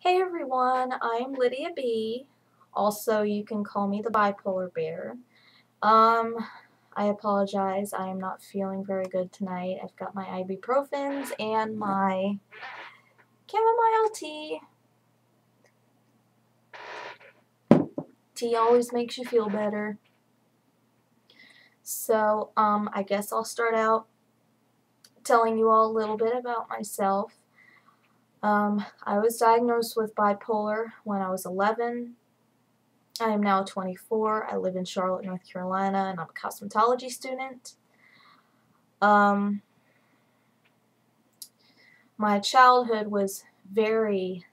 Hey everyone, I'm Lydia B. Also, you can call me the bipolar bear. Um, I apologize, I am not feeling very good tonight. I've got my ibuprofens and my chamomile tea. Tea always makes you feel better. So, I guess I'll start out telling you all a little bit about myself. I was diagnosed with bipolar when I was 11. I am now 24. I live in Charlotte, North Carolina, and I'm a cosmetology student. My childhood was very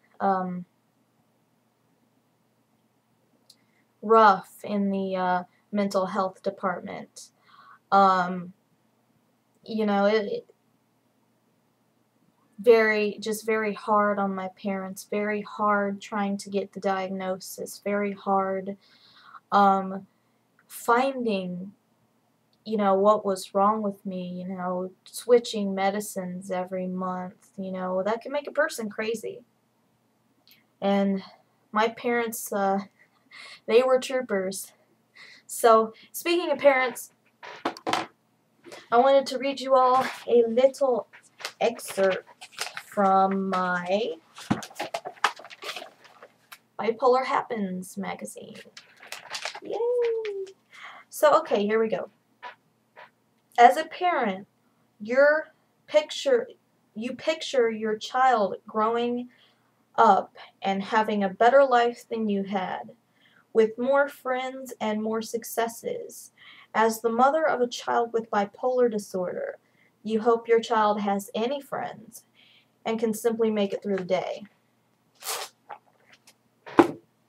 rough in the mental health department. You know, very hard on my parents, very hard trying to get the diagnosis, very hard finding, what was wrong with me, switching medicines every month, that can make a person crazy. And my parents, they were troopers. So, speaking of parents, I wanted to read you all a little excerpt from my Bipolar Happens magazine. Yay! So, okay, here we go. As a parent, you picture your child growing up and having a better life than you had, with more friends and more successes. As the mother of a child with bipolar disorder, you hope your child has any friends and can simply make it through the day.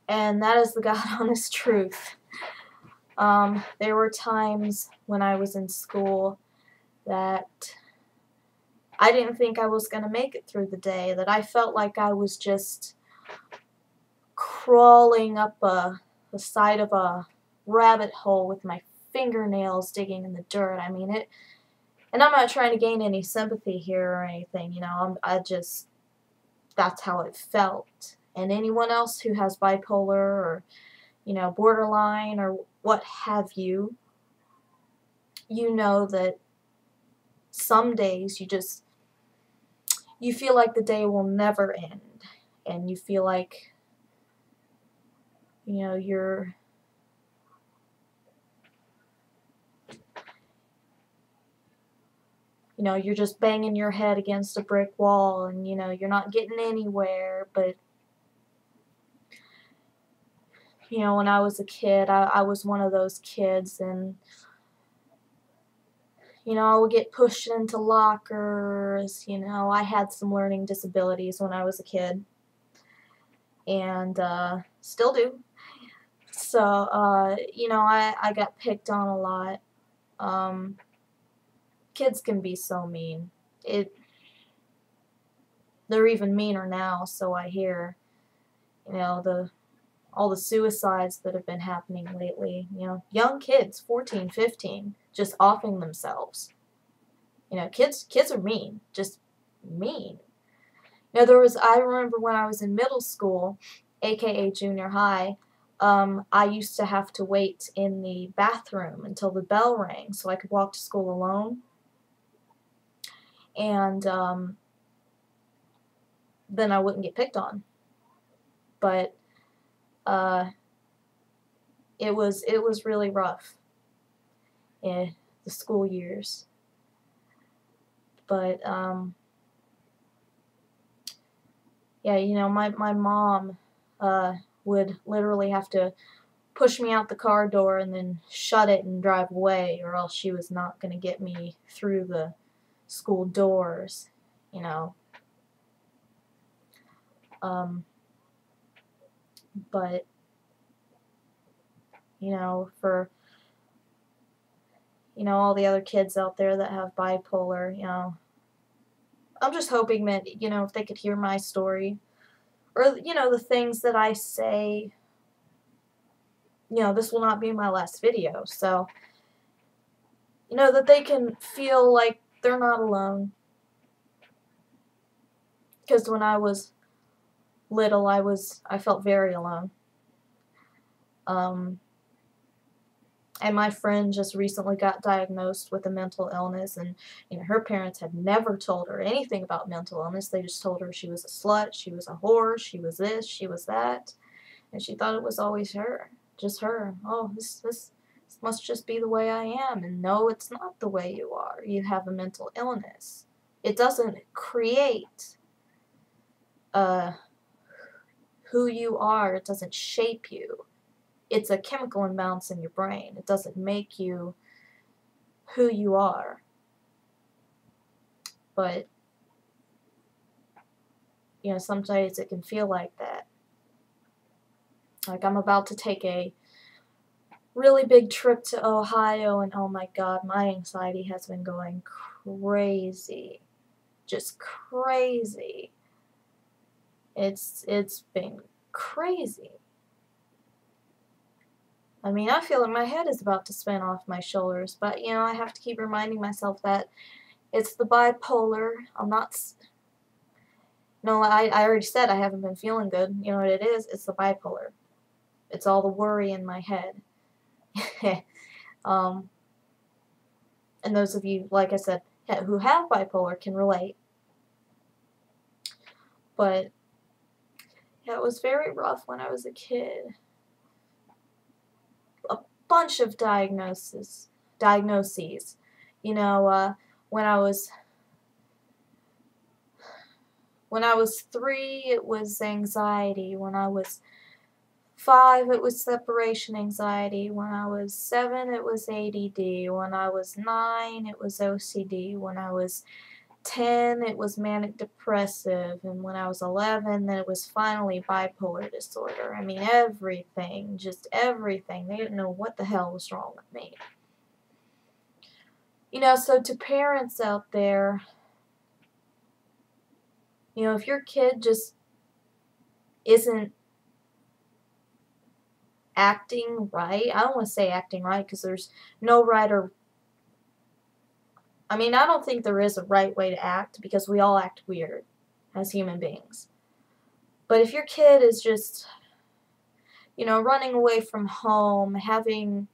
And that is the God honest truth. There were times when I was in school that I didn't think I was going to make it through the day, that I felt like I was just crawling up the side of a rabbit hole with my fingernails digging in the dirt. I mean, and I'm not trying to gain any sympathy here or anything, that's how it felt. And anyone else who has bipolar or, borderline or what have you, you know that some days you feel like the day will never end. And you feel like, you're you're just banging your head against a brick wall and, you're not getting anywhere. But, when I was a kid, I was one of those kids, and, I would get pushed into lockers. I had some learning disabilities when I was a kid, and still do. So, I got picked on a lot. Kids can be so mean. They're even meaner now, so I hear. All the suicides that have been happening lately. Young kids, 14, 15, just offing themselves. Kids are mean, just mean. I remember when I was in middle school, aka junior high, I used to have to wait in the bathroom until the bell rang so I could walk to school alone. And then I wouldn't get picked on. But it was really rough in the school years. But yeah, my mom would literally have to push me out the car door and then shut it and drive away, or else she was not going to get me through the school doors. But for all the other kids out there that have bipolar, I'm just hoping that if they could hear my story, or the things that I say, this will not be my last video, so that they can feel like they're not alone. Because when I was little, I felt very alone. And my friend just recently got diagnosed with a mental illness, and her parents had never told her anything about mental illness. They just told her she was a slut, she was a whore, she was this, she was that, and she thought it was always her, just her. Oh, this must just be the way I am. And no, it's not the way you are. You have a mental illness. It doesn't create who you are. It doesn't shape you. It's a chemical imbalance in your brain. It doesn't make you who you are. But, sometimes it can feel like that. Like I'm about to take a really big trip to Ohio, and oh my God, my anxiety has been going crazy. Just crazy. It's been crazy. I mean, I feel like my head is about to spin off my shoulders, but, I have to keep reminding myself that it's the bipolar. I'm not... No, I already said I haven't been feeling good. You know what it is? It's the bipolar. It's all the worry in my head. And those of you, like I said, who have bipolar can relate. But, yeah, it was very rough when I was a kid. Bunch of diagnoses. When I was 3, it was anxiety. When I was 5, it was separation anxiety. When I was 7, it was ADD. When I was 9, it was OCD. When I was 10, it was manic depressive, and when I was 11, then it was finally bipolar disorder. I mean, everything, just everything. They didn't know what the hell was wrong with me. So to parents out there, if your kid just isn't acting right, I don't want to say acting right because there's no right or... I mean, I don't think there is a right way to act because we all act weird as human beings. But if your kid is just, running away from home, having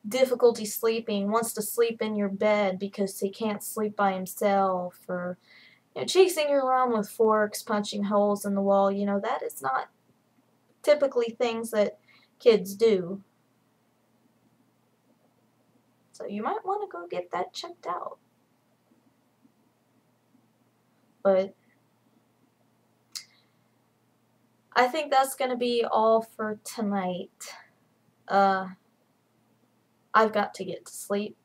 difficulty sleeping, wants to sleep in your bed because he can't sleep by himself, or chasing you around with forks, punching holes in the wall, that is not typically things that kids do. So you might want to go get that checked out. But I think that's going to be all for tonight. I've got to get to sleep.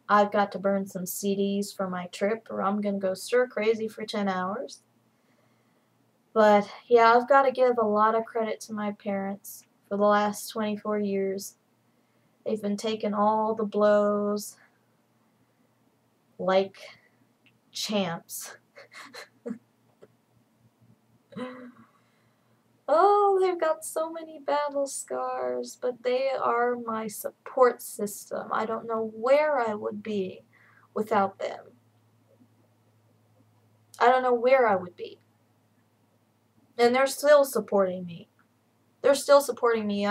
I've got to burn some CDs for my trip, or I'm going to go stir crazy for 10 hours. But, yeah, I've got to give a lot of credit to my parents for the last 24 years. They've been taking all the blows like champs. Oh, they've got so many battle scars, but they are my support system. I don't know where I would be without them. I don't know where I would be. And they're still supporting me. They're still supporting me.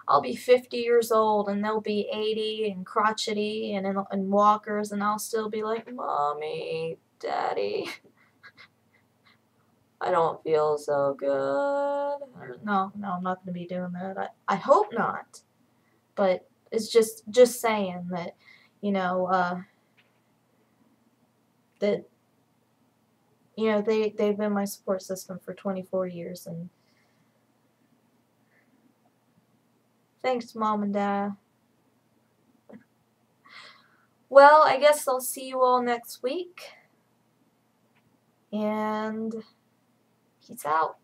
I'll be 50 years old, and they'll be 80 and crotchety and in walkers, and I'll still be like, Mommy, Daddy, I don't feel so good. No, I'm not going to be doing that. I hope not. But it's just saying that, that, they've been my support system for 24 years, and thanks, Mom and Dad. Well, I guess I'll see you all next week, and peace out.